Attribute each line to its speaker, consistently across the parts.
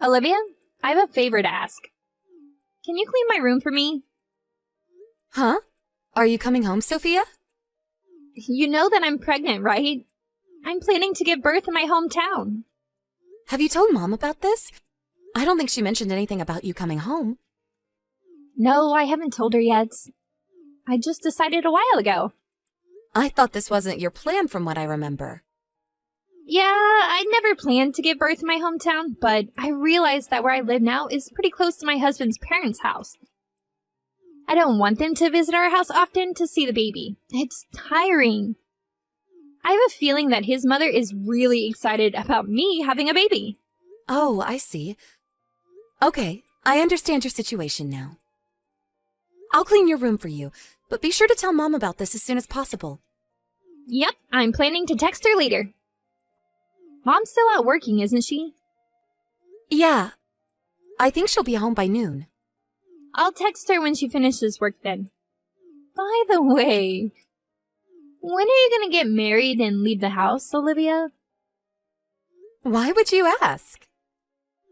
Speaker 1: Olivia, I have a favor to ask. Can you clean my room for me?
Speaker 2: Huh? Are you coming home, Sophia?
Speaker 1: You know that I'm pregnant, right? I'm planning to give birth in my hometown.
Speaker 2: Have you told Mom about this? I don't think she mentioned anything about you coming home.
Speaker 1: No, I haven't told her yet. I just decided a while ago.
Speaker 2: I thought this wasn't your plan from what I remember.
Speaker 1: Yeah, I never planned to give birth in my hometown, but I realized that where I live now is pretty close to my husband's parents' house. I don't want them to visit our house often to see the baby. It's tiring. I have a feeling that his mother is really excited about me having a baby.
Speaker 2: Oh, I see. Okay, I understand your situation now. I'll clean your room for you, but be sure to tell Mom about this as soon as possible.
Speaker 1: Yep, I'm planning to text her later. Mom's still out working, isn't she?
Speaker 2: Yeah. I think she'll be home by noon.
Speaker 1: I'll text her when she finishes work then. By the way, when are you gonna get married and leave the house, Olivia?
Speaker 2: Why would you ask?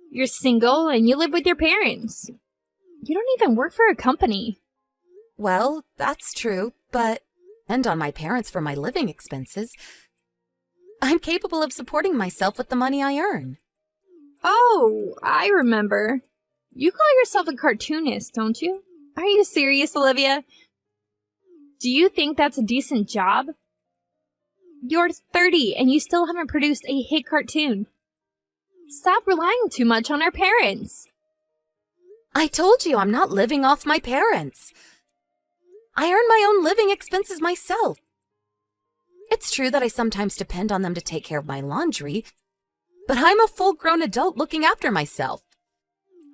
Speaker 1: You're single and you live with your parents. You don't even work for a company.
Speaker 2: Well, that's true, but depend on my parents for my living expenses. I'm capable of supporting myself with the money I earn.
Speaker 1: Oh, I remember. You call yourself a cartoonist, don't you? Are you serious, Olivia? Do you think that's a decent job? You're 30 and you still haven't produced a hit cartoon. Stop relying too much on our parents.
Speaker 2: I told you I'm not living off my parents. I earn my own living expenses myself. It's true that I sometimes depend on them to take care of my laundry, but I'm a full-grown adult looking after myself.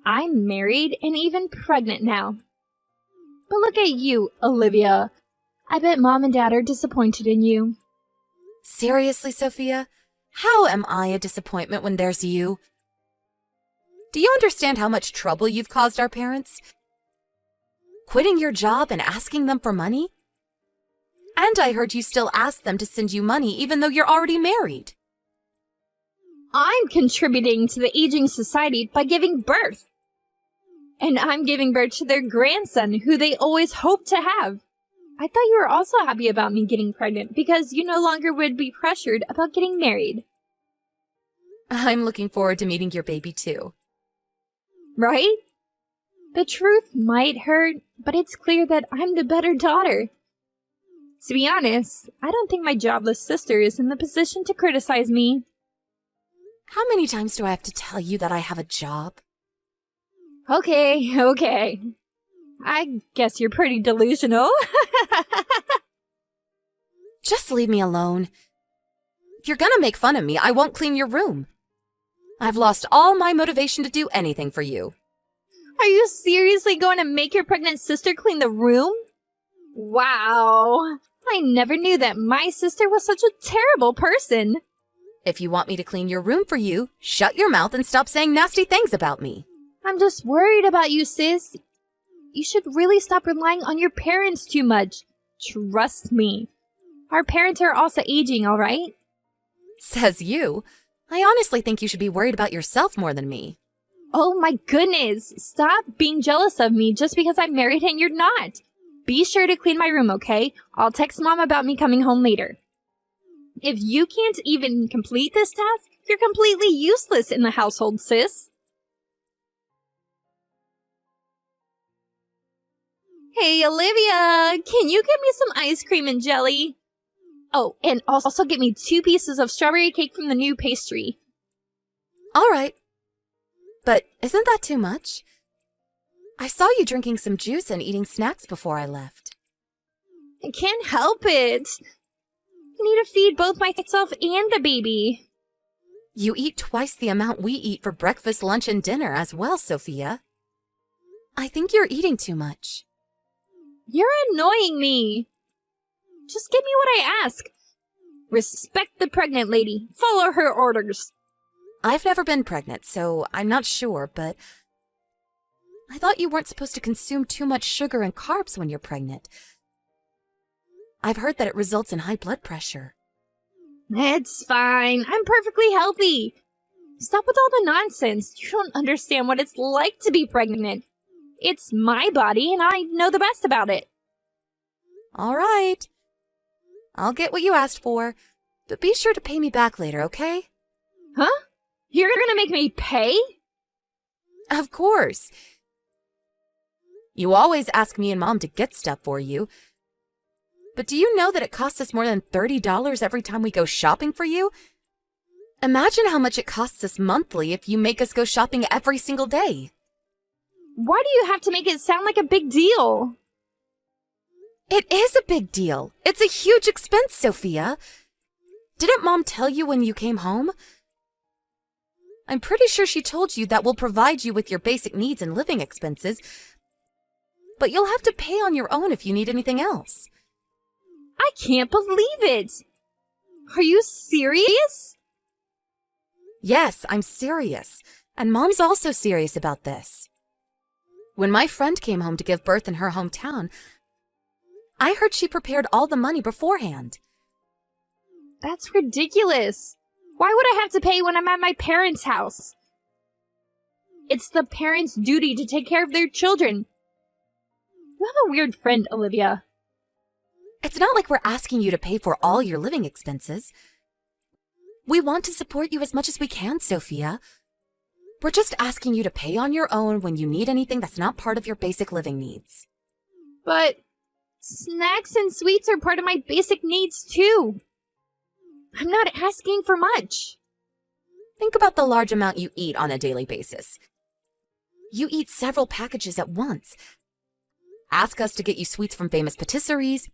Speaker 1: I'm married and even pregnant now. But look at you, Olivia. I bet Mom and Dad are disappointed in you.
Speaker 2: Seriously, Sophia? How am I a disappointment when there's you? Do you understand how much trouble you've caused our parents? Quitting your job and asking them for money? And I heard you still ask them to send you money even though you're already married.
Speaker 1: I'm contributing to the aging society by giving birth. And I'm giving birth to their grandson, who they always hoped to have. I thought you were also happy about me getting pregnant because you no longer would be pressured about getting married.
Speaker 2: I'm looking forward to meeting your baby too.
Speaker 1: Right? The truth might hurt, but it's clear that I'm the better daughter. To be honest, I don't think my jobless sister is in the position to criticize me.
Speaker 2: How many times do I have to tell you that I have a job?
Speaker 1: Okay. I guess you're pretty delusional.
Speaker 2: Just leave me alone. If you're gonna make fun of me, I won't clean your room. I've lost all my motivation to do anything for you.
Speaker 1: Are you seriously going to make your pregnant sister clean the room? Wow. I never knew that my sister was such a terrible person.
Speaker 2: If you want me to clean your room for you, shut your mouth and stop saying nasty things about me.
Speaker 1: I'm just worried about you, sis. You should really stop relying on your parents too much. Trust me. Our parents are also aging, all right?
Speaker 2: Says you. I honestly think you should be worried about yourself more than me.
Speaker 1: Oh my goodness. Stop being jealous of me just because I'm married and you're not. Be sure to clean my room, okay? I'll text Mom about me coming home later. If you can't even complete this task, you're completely useless in the household, sis. Hey, Olivia, can you get me some ice cream and jelly? Oh, and also get me 2 pieces of strawberry cake from the new pastry.
Speaker 2: All right. But isn't that too much? I saw you drinking some juice and eating snacks before I left.
Speaker 1: I can't help it. I need to feed both myself and the baby.
Speaker 2: You eat twice the amount we eat for breakfast, lunch, and dinner as well, Sophia. I think you're eating too much.
Speaker 1: You're annoying me. Just give me what I ask. Respect the pregnant lady. Follow her orders.
Speaker 2: I've never been pregnant, so I'm not sure, but I thought you weren't supposed to consume too much sugar and carbs when you're pregnant. I've heard that it results in high blood pressure.
Speaker 1: It's fine. I'm perfectly healthy. Stop with all the nonsense. You don't understand what it's like to be pregnant. It's my body, and I know the best about it.
Speaker 2: All right. I'll get what you asked for, but be sure to pay me back later, okay?
Speaker 1: Huh? You're gonna make me pay?
Speaker 2: Of course. You always ask me and Mom to get stuff for you. But do you know that it costs us more than $30 every time we go shopping for you? Imagine how much it costs us monthly if you make us go shopping every single day.
Speaker 1: Why do you have to make it sound like a big deal?
Speaker 2: It is a big deal. It's a huge expense, Sophia. Didn't Mom tell you when you came home? I'm pretty sure she told you that we'll provide you with your basic needs and living expenses, but you'll have to pay on your own if you need anything else.
Speaker 1: I can't believe it! Are you serious?
Speaker 2: Yes, I'm serious, and Mom's also serious about this. When my friend came home to give birth in her hometown, I heard she prepared all the money beforehand.
Speaker 1: That's ridiculous. Why would I have to pay when I'm at my parents' house? It's the parents' duty to take care of their children. You have a weird friend, Olivia.
Speaker 2: It's not like we're asking you to pay for all your living expenses. We want to support you as much as we can, Sophia. We're just asking you to pay on your own when you need anything that's not part of your basic living needs.
Speaker 1: But snacks and sweets are part of my basic needs, too. I'm not asking for much.
Speaker 2: Think about the large amount you eat on a daily basis. You eat several packages at once. Ask us to get you sweets from famous patisseries,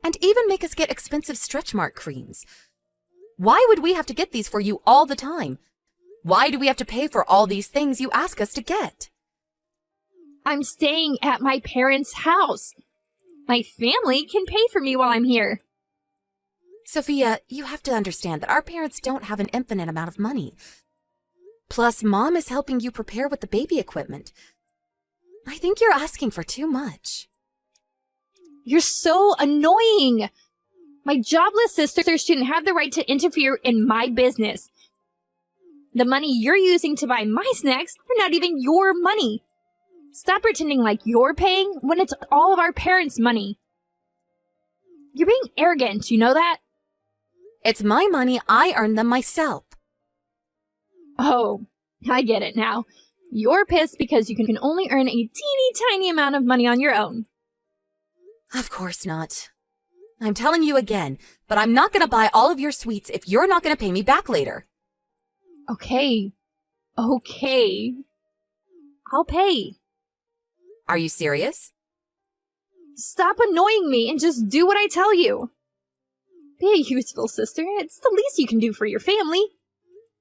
Speaker 2: and even make us get expensive stretch mark creams. Why would we have to get these for you all the time? Why do we have to pay for all these things you ask us to get?
Speaker 1: I'm staying at my parents' house. My family can pay for me while I'm here.
Speaker 2: Sophia, you have to understand that our parents don't have an infinite amount of money. Plus, Mom is helping you prepare with the baby equipment. I think you're asking for too much.
Speaker 1: You're so annoying! My jobless sister shouldn't have the right to interfere in my business. The money you're using to buy my snacks are not even your money. Stop pretending like you're paying when it's all of our parents' money. You're being arrogant, you know that?
Speaker 2: It's my money. I earned them myself.
Speaker 1: Oh, I get it now. You're pissed because you can only earn a teeny tiny amount of money on your own.
Speaker 2: Of course not. I'm telling you again, but I'm not going to buy all of your sweets if you're not going to pay me back later.
Speaker 1: Okay. I'll pay.
Speaker 2: Are you serious?
Speaker 1: Stop annoying me and just do what I tell you. Be a useful sister. It's the least you can do for your family.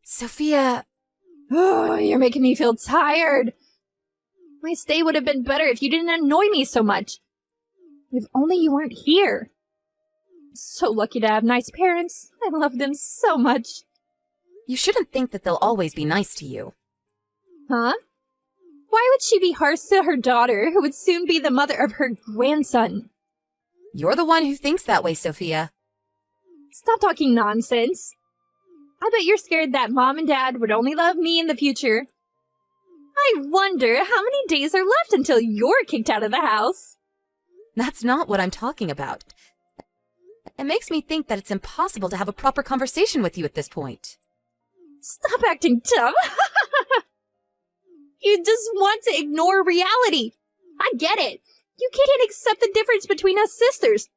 Speaker 2: Sophia...
Speaker 1: Oh, you're making me feel tired. My stay would have been better if you didn't annoy me so much. If only you weren't here. So lucky to have nice parents. I love them so much.
Speaker 2: You shouldn't think that they'll always be nice to you.
Speaker 1: Huh? Why would she be harsh to her daughter, who would soon be the mother of her grandson?
Speaker 2: You're the one who thinks that way, Sophia.
Speaker 1: Stop talking nonsense. I bet you're scared that Mom and Dad would only love me in the future. I wonder how many days are left until you're kicked out of the house.
Speaker 2: That's not what I'm talking about. It makes me think that it's impossible to have a proper conversation with you at this point.
Speaker 1: Stop acting dumb. You just want to ignore reality. I get it. You can't accept the difference between us sisters.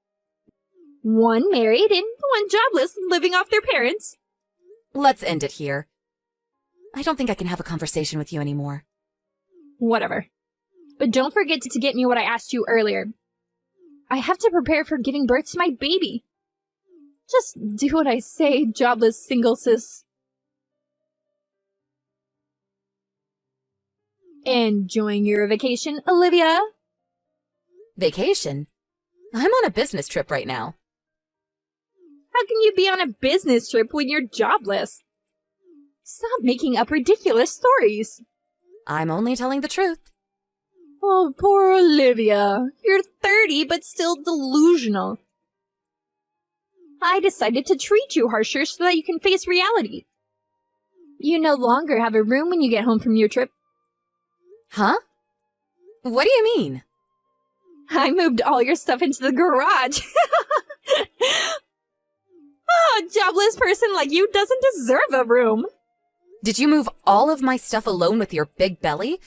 Speaker 1: One married and one jobless, living off their parents.
Speaker 2: Let's end it here. I don't think I can have a conversation with you anymore.
Speaker 1: Whatever. But don't forget to get me what I asked you earlier. I have to prepare for giving birth to my baby. Just do what I say, jobless single sis. Enjoying your vacation, Olivia?
Speaker 2: Vacation? I'm on a business trip right now.
Speaker 1: How can you be on a business trip when you're jobless? Stop making up ridiculous stories.
Speaker 2: I'm only telling the truth.
Speaker 1: Oh, poor Olivia. You're 30, but still delusional. I decided to treat you harsher so that you can face reality. You no longer have a room when you get home from your trip.
Speaker 2: Huh? What do you mean?
Speaker 1: I moved all your stuff into the garage. A jobless person like you doesn't deserve a room.
Speaker 2: Did you move all of my stuff alone with your big belly?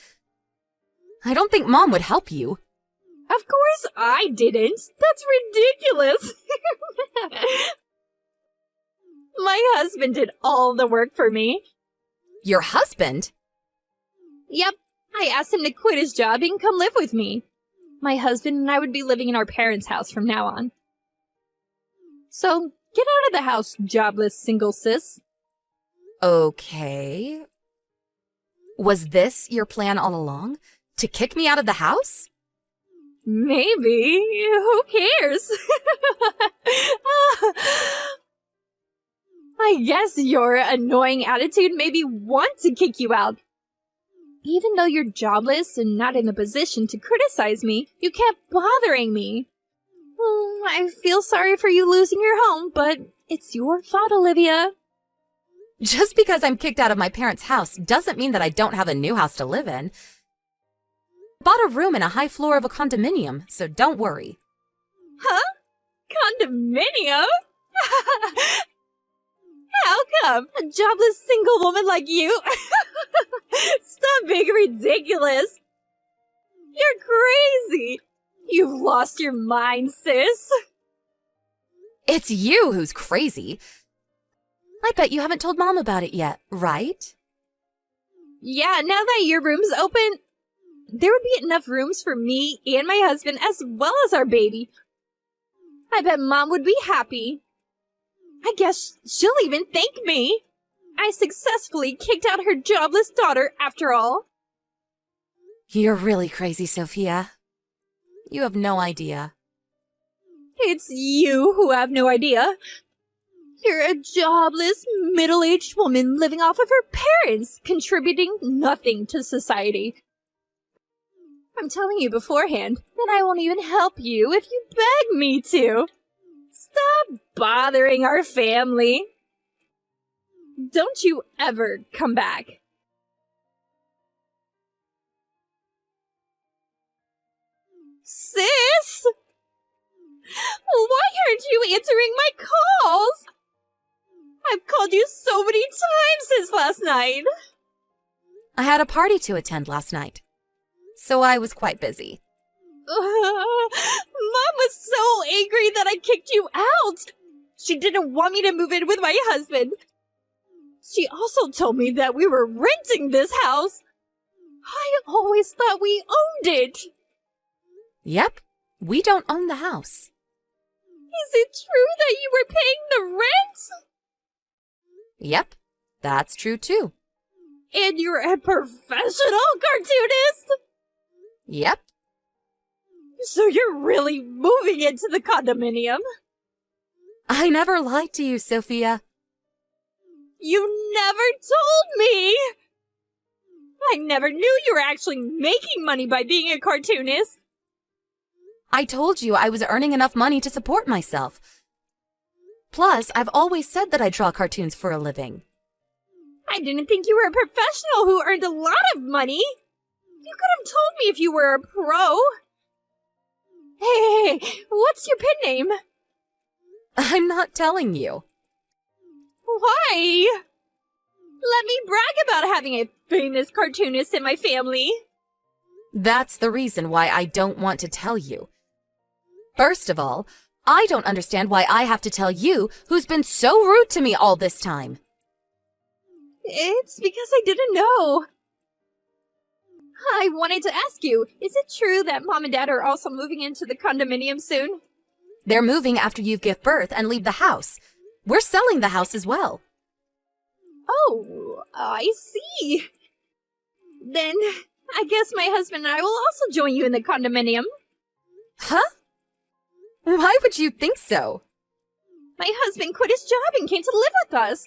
Speaker 2: I don't think Mom would help you.
Speaker 1: Of course I didn't. That's ridiculous. My husband did all the work for me.
Speaker 2: Your husband?
Speaker 1: Yep, I asked him to quit his job and come live with me. My husband and I would be living in our parents' house from now on. So, get out of the house, jobless single sis.
Speaker 2: Okay. Was this your plan all along? To kick me out of the house?
Speaker 1: Maybe. Who cares? I guess your annoying attitude made me want to kick you out. Even though you're jobless and not in a position to criticize me, you kept bothering me. I feel sorry for you losing your home, but it's your fault, Olivia.
Speaker 2: Just because I'm kicked out of my parents' house doesn't mean that I don't have a new house to live in. Bought a room in a high floor of a condominium, so don't worry.
Speaker 1: Huh? Condominium? How come? A jobless single woman like you? Stop being ridiculous. You're crazy. You've lost your mind, sis.
Speaker 2: It's you who's crazy. I bet you haven't told Mom about it yet, right?
Speaker 1: Yeah, now that your room's open, there would be enough rooms for me and my husband as well as our baby. I bet Mom would be happy. I guess she'll even thank me. I successfully kicked out her jobless daughter after all.
Speaker 2: You're really crazy, Sophia. You have no idea.
Speaker 1: It's you who have no idea. You're a jobless, middle-aged woman living off of her parents, contributing nothing to society. I'm telling you beforehand that I won't even help you if you beg me to. Stop bothering our family. Don't you ever come back. Sis? Why aren't you answering my calls? I've called you so many times since last night.
Speaker 2: I had a party to attend last night, so I was quite busy.
Speaker 1: Mom was so angry that I kicked you out. She didn't want me to move in with my husband. She also told me that we were renting this house. I always thought we owned it.
Speaker 2: Yep, we don't own the house.
Speaker 1: Is it true that you were paying the rent?
Speaker 2: Yep, that's true too.
Speaker 1: And you're a professional cartoonist?
Speaker 2: Yep.
Speaker 1: So you're really moving into the condominium?
Speaker 2: I never lied to you, Sophia.
Speaker 1: You never told me! I never knew you were actually making money by being a cartoonist.
Speaker 2: I told you I was earning enough money to support myself. Plus, I've always said that I draw cartoons for a living.
Speaker 1: I didn't think you were a professional who earned a lot of money. You could have told me if you were a pro. Hey, what's your pen name?
Speaker 2: I'm not telling you.
Speaker 1: Why? Let me brag about having a famous cartoonist in my family.
Speaker 2: That's the reason why I don't want to tell you. First of all, I don't understand why I have to tell you, who's been so rude to me all this time.
Speaker 1: It's because I didn't know. I wanted to ask you, is it true that Mom and Dad are also moving into the condominium soon?
Speaker 2: They're moving after you give birth and leave the house. We're selling the house as well.
Speaker 1: Oh, I see. Then I guess my husband and I will also join you in the condominium.
Speaker 2: Huh? Why would you think so?
Speaker 1: My husband quit his job and came to live with us.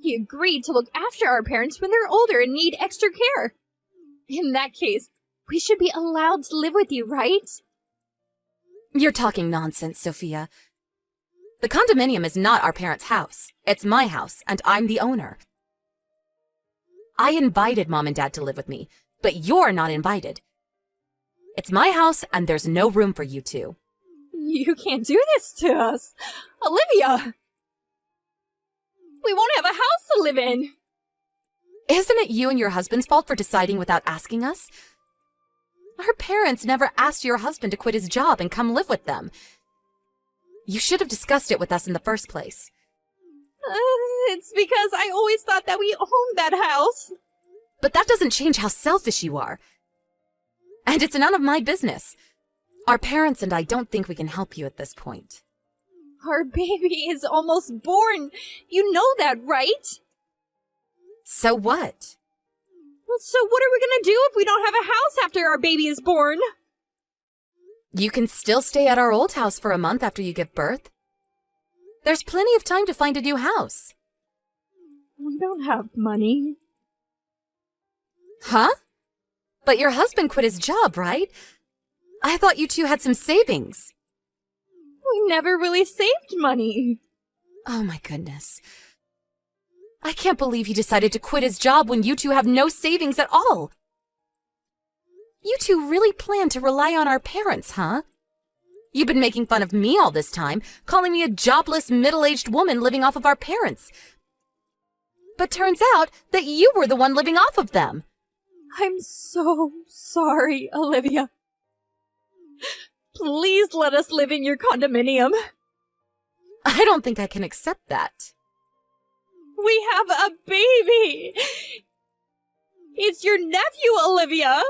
Speaker 1: He agreed to look after our parents when they're older and need extra care. In that case, we should be allowed to live with you, right?
Speaker 2: You're talking nonsense, Sophia. The condominium is not our parents' house. It's my house, and I'm the owner. I invited Mom and Dad to live with me, but you're not invited. It's my house, and there's no room for you two.
Speaker 1: You can't do this to us. Olivia! We won't have a house to live in.
Speaker 2: Isn't it you and your husband's fault for deciding without asking us? Our parents never asked your husband to quit his job and come live with them. You should have discussed it with us in the first place.
Speaker 1: It's because I always thought that we owned that house.
Speaker 2: But that doesn't change how selfish you are. And it's none of my business. Our parents and I don't think we can help you at this point.
Speaker 1: Our baby is almost born. You know that, right?
Speaker 2: So what?
Speaker 1: So what are we gonna do if we don't have a house after our baby is born?
Speaker 2: You can still stay at our old house for a month after you give birth. There's plenty of time to find a new house.
Speaker 1: We don't have money.
Speaker 2: Huh? But your husband quit his job, right? I thought you two had some savings.
Speaker 1: We never really saved money.
Speaker 2: Oh my goodness. I can't believe he decided to quit his job when you two have no savings at all. You two really plan to rely on our parents, huh? You've been making fun of me all this time, calling me a jobless, middle-aged woman living off of our parents. But turns out that you were the one living off of them.
Speaker 1: I'm so sorry, Olivia. Please let us live in your condominium.
Speaker 2: I don't think I can accept that.
Speaker 1: We have a baby! It's your nephew, Olivia!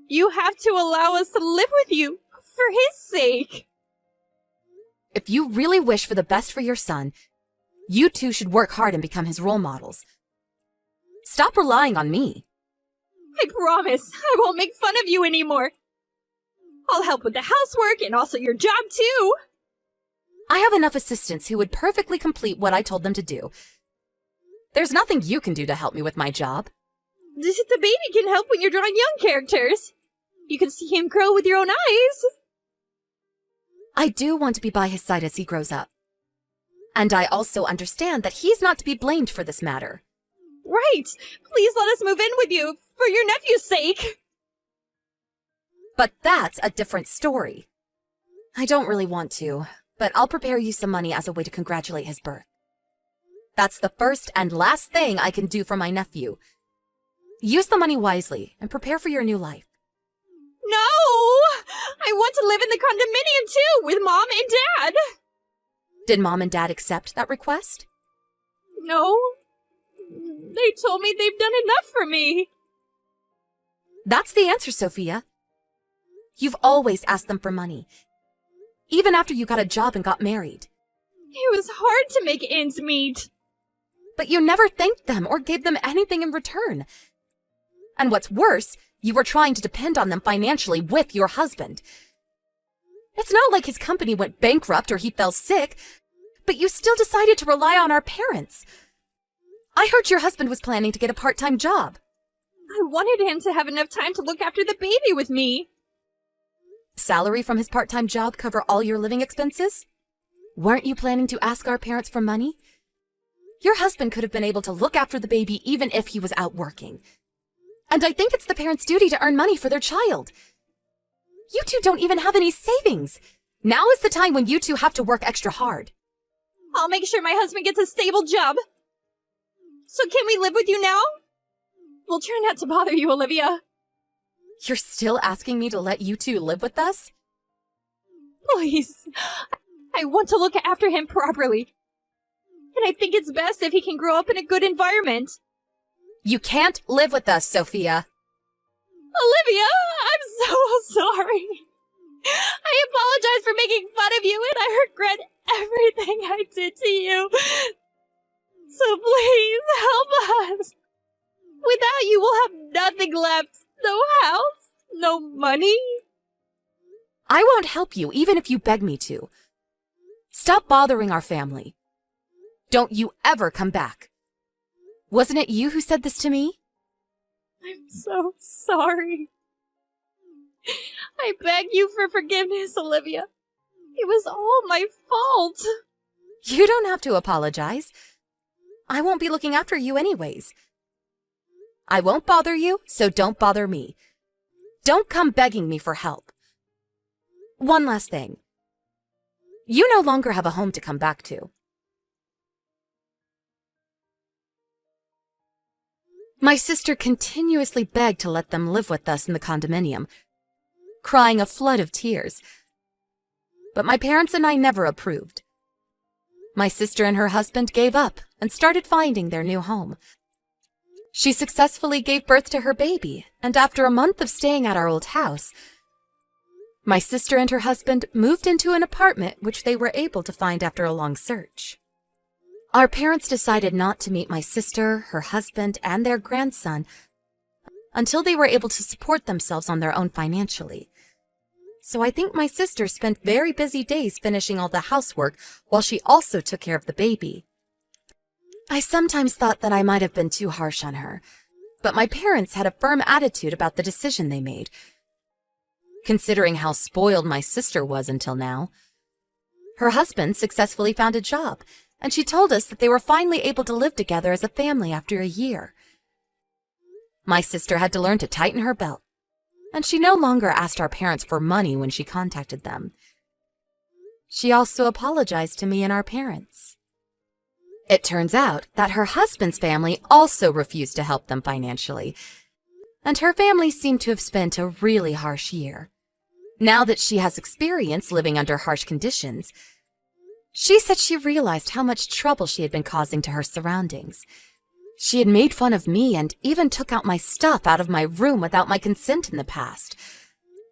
Speaker 1: You have to allow us to live with you, for his sake.
Speaker 2: If you really wish for the best for your son, you two should work hard and become his role models. Stop relying on me.
Speaker 1: I promise, I won't make fun of you anymore. I'll help with the housework and also your job, too.
Speaker 2: I have enough assistants who would perfectly complete what I told them to do. There's nothing you can do to help me with my job.
Speaker 1: The baby can help when you're drawing young characters. You can see him grow with your own eyes.
Speaker 2: I do want to be by his side as he grows up. And I also understand that he's not to be blamed for this matter.
Speaker 1: Right. Please let us move in with you, for your nephew's sake.
Speaker 2: But that's a different story. I don't really want to, but I'll prepare you some money as a way to congratulate his birth. That's the first and last thing I can do for my nephew. Use the money wisely and prepare for your new life.
Speaker 1: No! I want to live in the condominium too, with Mom and Dad!
Speaker 2: Did Mom and Dad accept that request?
Speaker 1: No. They told me they've done enough for me.
Speaker 2: That's the answer, Sophia. You've always asked them for money, even after you got a job and got married.
Speaker 1: It was hard to make ends meet.
Speaker 2: But you never thanked them or gave them anything in return. And what's worse, you were trying to depend on them financially with your husband. It's not like his company went bankrupt or he fell sick, but you still decided to rely on our parents. I heard your husband was planning to get a part-time job.
Speaker 1: I wanted him to have enough time to look after the baby with me.
Speaker 2: Salary from his part-time job cover all your living expenses? Weren't you planning to ask our parents for money? Your husband could have been able to look after the baby even if he was out working. And I think it's the parents' duty to earn money for their child. You two don't even have any savings. Now is the time when you two have to work extra hard.
Speaker 1: I'll make sure my husband gets a stable job. So can we live with you now? We'll try not to bother you, Olivia.
Speaker 2: You're still asking me to let you two live with us?
Speaker 1: Please. I want to look after him properly. And I think it's best if he can grow up in a good environment.
Speaker 2: You can't live with us, Sophia.
Speaker 1: Olivia, I'm so sorry. I apologize for making fun of you, and I regret everything I did to you. So please help us. Without you, we'll have nothing left. No house, no money.
Speaker 2: I won't help you, even if you beg me to. Stop bothering our family. Don't you ever come back. Wasn't it you who said this to me?
Speaker 1: I'm so sorry. I beg you for forgiveness, Olivia. It was all my fault.
Speaker 2: You don't have to apologize. I won't be looking after you anyways. I won't bother you, so don't bother me. Don't come begging me for help. One last thing. You no longer have a home to come back to. My sister continuously begged to let them live with us in the condominium, crying a flood of tears. But my parents and I never approved. My sister and her husband gave up and started finding their new home. She successfully gave birth to her baby, and after a month of staying at our old house, my sister and her husband moved into an apartment which they were able to find after a long search. Our parents decided not to meet my sister, her husband, and their grandson until they were able to support themselves on their own financially. So I think my sister spent very busy days finishing all the housework while she also took care of the baby. I sometimes thought that I might have been too harsh on her, but my parents had a firm attitude about the decision they made, considering how spoiled my sister was until now. Her husband successfully found a job, and she told us that they were finally able to live together as a family after a year. My sister had to learn to tighten her belt, and she no longer asked our parents for money when she contacted them. She also apologized to me and our parents. It turns out that her husband's family also refused to help them financially, and her family seemed to have spent a really harsh year. Now that she has experience living under harsh conditions, she said she realized how much trouble she had been causing to her surroundings. She had made fun of me and even took out my stuff out of my room without my consent in the past.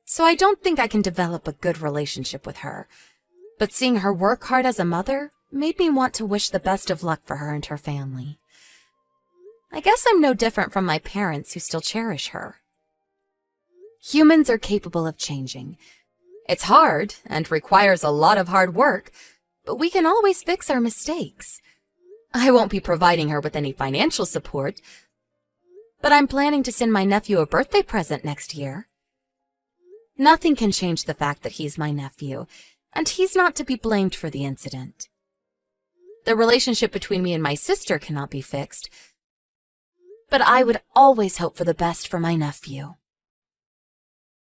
Speaker 2: So I don't think I can develop a good relationship with her. But seeing her work hard as a mother made me want to wish the best of luck for her and her family. I guess I'm no different from my parents who still cherish her. Humans are capable of changing. It's hard and requires a lot of hard work, but we can always fix our mistakes. I won't be providing her with any financial support, but I'm planning to send my nephew a birthday present next year. Nothing can change the fact that he's my nephew, and he's not to be blamed for the incident. The relationship between me and my sister cannot be fixed, but I would always hope for the best for my nephew.